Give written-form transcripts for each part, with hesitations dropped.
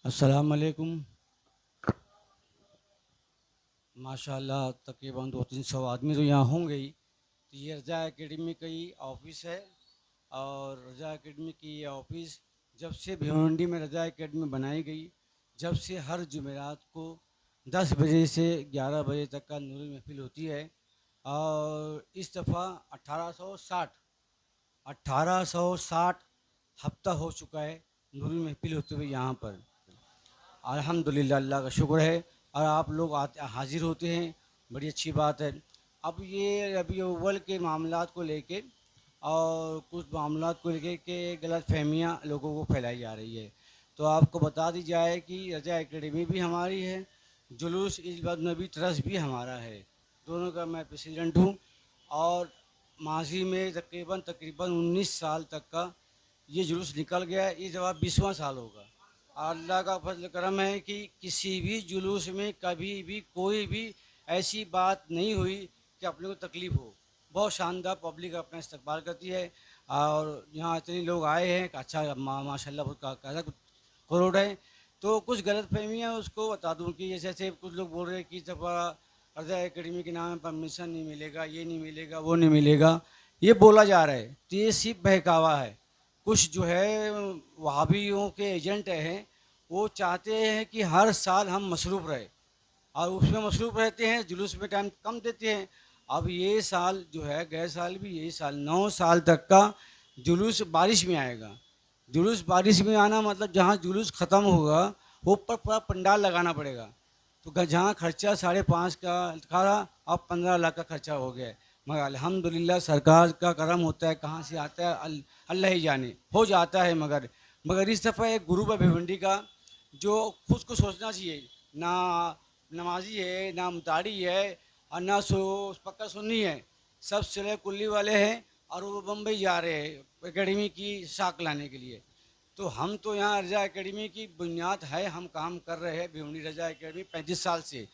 अस्सलाम वालेकुम। माशाल्लाह तकरीबन 200-300 आदमी तो यहाँ होंगे ही। तो ये रज़ा एकेडमी का ही ऑफिस है। और रज़ा एकेडमी की ये ऑफिस जब से भिवंडी में रज़ा एकेडमी बनाई गई, जब से हर जुमेरात को 10 बजे से 11 बजे तक का नूरी महफिल होती है। और इस दफ़ा 1860 हफ्ता हो चुका है नूरी महफिल होते हुए यहाँ पर। अल्हम्दुलिल्लाह, अल्लाह का शुक्र है। और आप लोग आते हाज़िर होते हैं, बड़ी अच्छी बात है। अब ये रबी अव्वल के मामलात को लेके और कुछ मामलात को लेके के गलत फहमियाँ लोगों को फैलाई जा रही है। तो आपको बता दी जाए कि रज़ा एकेडमी भी हमारी है, जुलूस इज़्ज़त नबी ट्रस्ट भी हमारा है। दोनों का मैं प्रेसिडेंट हूँ। और माजी में तकरीबन तकरीबन 19 साल तक का ये जुलूस निकल गया है। ये जवाब 20वां साल होगा। अल्लाह का फजल करम है कि किसी भी जुलूस में कभी भी कोई भी ऐसी बात नहीं हुई कि अपने को तकलीफ़ हो। बहुत शानदार पब्लिक अपना इस्तकबाल करती है। और यहाँ इतने लोग आए हैं कि अच्छा माशाल्लाह बहुत का करोड़ है। तो कुछ गलत फहमियाँ उसको बता दूँ कि जैसे कुछ लोग बोल रहे हैं कि दफ़ा रज़ा एकेडमी के नाम पर परमिशन नहीं मिलेगा, ये नहीं मिलेगा, वो नहीं मिलेगा। ये बोला जा रहा है तो ये सिर्फ बहकावा है। कुछ जो है वहाबियों के एजेंट हैं, वो चाहते हैं कि हर साल हम मसरूफ़ रहे और उसमें मसरूफ़ रहते हैं, जुलूस में टाइम कम देते हैं। अब ये साल जो है, गए साल भी यही साल 9 साल तक का जुलूस बारिश में आएगा। जुलूस बारिश में आना मतलब जहाँ जुलूस ख़त्म होगा वो पर पूरा पंडाल लगाना पड़ेगा। तो जहाँ खर्चा 5.5 का लिखा था, अब 15 लाख का खर्चा हो गया है। मगर अल्हम्दुलिल्लाह सरकार का करम होता है, कहाँ से आता है अल्लाह ही जाने, हो जाता है। मगर इस दफ़ा एक ग्रुप है भिवंडी का जो खुद को सोचना चाहिए। ना नमाजी है, ना मुताड़ी है, और ना पक्का सुन्नी है। सब सिले कुल्ली वाले हैं और वो बम्बई जा रहे हैं एकेडमी की साख लाने के लिए। तो हम तो यहाँ रज़ा एकेडमी की बुनियाद है, हम काम कर रहे हैं भिवंडी रज़ा एकेडमी 35 साल से।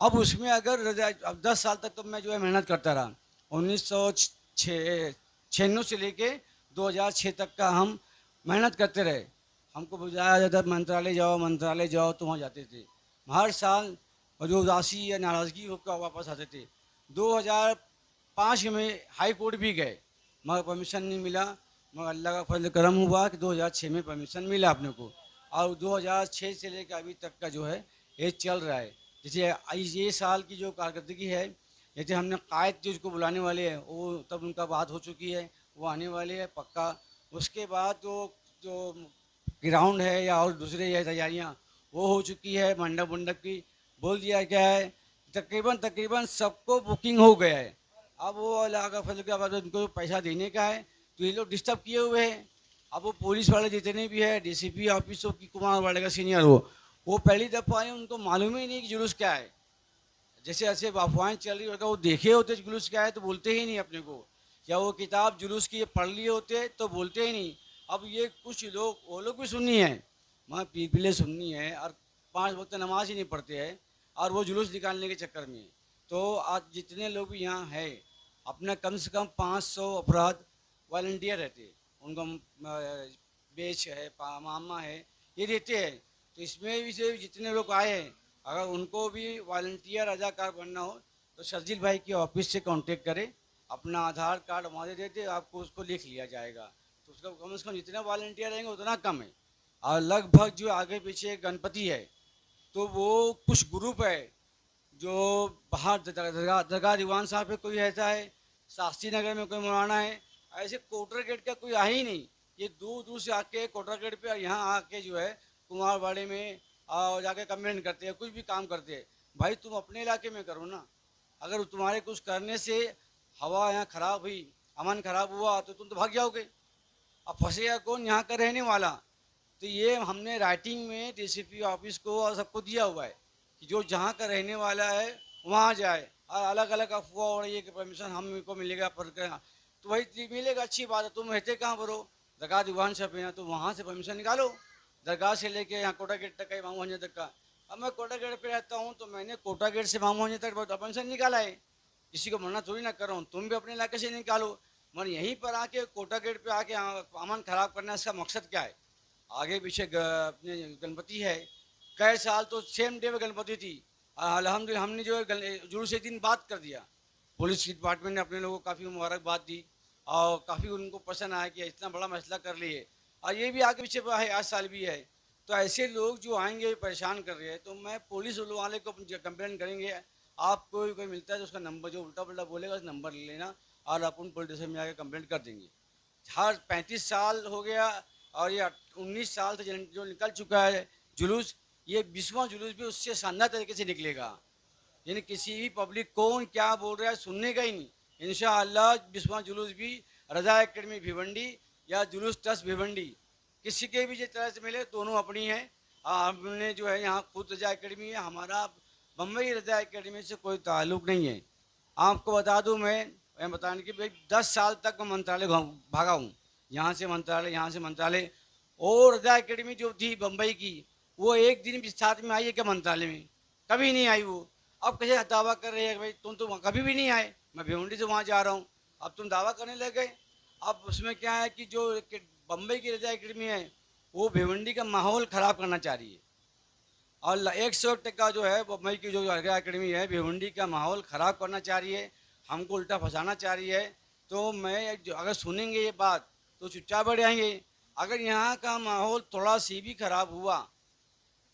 अब उसमें अगर रज़ा अब 10 साल तक तो मैं जो है मेहनत करता रहा। 1996 से लेके 2006 तक का हम मेहनत करते रहे। हमको बुलाया जाता मंत्रालय जाओ तो वहाँ जाते थे। हर साल और जो उदासी या नाराज़गी होकर वापस आते थे। 2005 में हाई कोर्ट भी गए मगर परमिशन नहीं मिला। मगर अल्लाह का फजल करम हुआ कि 2006 में परमिशन मिला अपने को। और 2006 से लेकर अभी तक का जो है ये चल रहा है। जैसे ये साल की जो कारकर्दगी है, जैसे हमने कायद जो उसको बुलाने वाले हैं वो तब उनका बात हो चुकी है, वो आने वाले हैं पक्का। उसके बाद जो ग्राउंड है या और दूसरे या तैयारियाँ वो हो चुकी है, मंडप वंडप की बोल दिया गया है। तकरीबन तकरीबन सबको बुकिंग हो गया है। अब वो अल्लाह का फजल के बाद उनको पैसा देने का है तो ये लोग डिस्टर्ब किए हुए हैं। अब वो पुलिस वाले जितने भी है, डीसीपी ऑफिसों की कुमार वाले का सीनियर वो पहली दफ़ा आए, उनको मालूम ही नहीं कि जुलूस क्या है। जैसे ऐसे अफवाहें चल रही होगा, वो देखे होते जुलूस क्या है तो बोलते ही नहीं अपने को। या वो किताब जुलूस की पढ़ लिए होते तो बोलते ही नहीं। अब ये कुछ लोग, वो लोग भी सुन्नी है, वहाँ पीपले सुन्नी है और 5 वक्त नमाज ही नहीं पढ़ते हैं और वो जुलूस निकालने के चक्कर में। तो आज जितने लोग भी यहाँ है, अपना कम से कम 500 अफराद वॉल्टियर रहते हैं। उनको बेच है, मामा है, ये देते हैं। तो इसमें भी से जितने लोग आए हैं, अगर उनको भी वॉल्टियर अदाकार बनना हो तो शर्जील भाई की ऑफिस से कांटेक्ट करें। अपना आधार कार्ड हमारे देते, आपको उसको लिख लिया जाएगा। तो उसका कम से कम जितना वॉल्टियर रहेंगे उतना कम है। और लगभग जो आगे पीछे गणपति है तो वो कुछ ग्रुप है जो बाहर दरगाह दीवान साहब पे कोई ऐसा है, शास्त्री नगर में कोई मौलाना है, ऐसे कोटर गेट का कोई आ ही नहीं। ये दूर दूर से आके कोटर गेट पे यहाँ आके जो है कुमारवाड़ी में और जाके कमेंट करते हैं, कुछ भी काम करते हैं। भाई तुम अपने इलाके में करो ना। अगर तुम्हारे कुछ करने से हवा यहाँ ख़राब हुई, अमन ख़राब हुआ तो तुम तो भाग जाओगे। अब फंसेगा कौन, यहाँ का रहने वाला। तो ये हमने राइटिंग में डीसीपी ऑफिस को और सबको दिया हुआ है कि जो जहाँ का रहने वाला है वहाँ जाए। और अलग अलग अफवाह हो रही है कि परमिशन हमको मिलेगा पर तो वही मिलेगा, अच्छी बात है। तुम रहते कहाँ पर हो? दरगाह दीवान साहब है, तो वहाँ से परमिशन निकालो। दरगाह से लेके यहाँ कोटा गेट तक का, इमाम हंज तक का। अब मैं कोटा गेट पे रहता हूँ तो मैंने कोटा गेट से इमाम हंज तक परमिशन निकाला है। किसी को मना थोड़ी ना कर रहा हूँ, तुम भी अपने इलाके से निकालो। मगर यहीं पर आके कोटा गेट पे आके अमन खराब करना, इसका मकसद क्या है? आगे पीछे अपने गणपति है, कई साल तो सेम डे में गणपति थी। अल्हम्दुलिल्लाह हमने जो है जुलूस एक दिन बात कर दिया। पुलिस डिपार्टमेंट ने अपने लोगों को काफ़ी मुबारकबाद दी और काफ़ी उनको पसंद आया कि इतना बड़ा मसला कर लिए। और ये भी आगे पीछे है, आज साल भी है। तो ऐसे लोग जो आएंगे परेशान कर रहे हैं, तो मैं पुलिस वाले को कंप्लेन करेंगे। आपको कोई मिलता है तो उसका नंबर, जो उल्टा पुल्टा बोलेगा उस नंबर ले लेना और अपन पुलिस स्टेशन में आकर कंप्लेंट कर देंगे। हर 35 साल हो गया और ये 19 साल से जो निकल चुका है जुलूस, ये 20वां जुलूस भी उससे शानदार तरीके से निकलेगा। यानी किसी भी पब्लिक कौन क्या बोल रहा है सुनने का ही नहीं। इंशाअल्लाह 20वां जुलूस भी रजा एकेडमी भिवंडी या जुलूस ट्रस्ट भिवंडी किसी के भी जिस तरह से मिले, दोनों अपनी हैं। हमने जो है यहाँ खुद रजा एकेडमी है, हमारा बम्बई रजा एकेडमी से कोई ताल्लुक़ नहीं है। आपको बता दूँ मैं बताने की भाई 10 साल तक मैं मंत्रालय भागा हूँ, यहाँ से मंत्रालय, यहाँ से मंत्रालय। और रजा एकेडमी जो थी बम्बई की, वो एक दिन भी साथ में आई है क्या मंत्रालय में? कभी नहीं आई वो। अब कैसे दावा कर रहे हैं भाई तुम तो वहाँ कभी भी नहीं आए, मैं भिवंडी से वहाँ जा रहा हूँ, अब तुम दावा करने लग गए। अब उसमें क्या है कि जो बम्बई की रजा एकेडमी है वो भिवंडी का माहौल ख़राब करना चाह रही है और 100% जो है बम्बई की जो रजा एकेडमी है भिवंडी का माहौल ख़राब करना चाह रही है, हमको उल्टा फंसाना चाह रही है। तो मैं अगर सुनेंगे ये बात तो चुपचाप बैठ जाएंगे। अगर यहाँ का माहौल थोड़ा सी भी ख़राब हुआ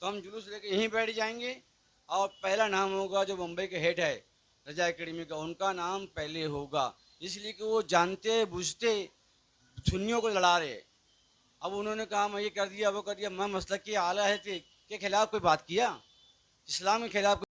तो हम जुलूस लेके यहीं बैठ जाएंगे और पहला नाम होगा जो मुंबई के हेड है रजा एकेडमी का, उनका नाम पहले होगा। इसलिए कि वो जानते बुझते सुन्नियों को लड़ा रहे। अब उन्होंने कहा मैं ये कर दिया वो कर दिया, मैं मसलक के आला है के खिलाफ कोई बात किया? इस्लाम के खिलाफ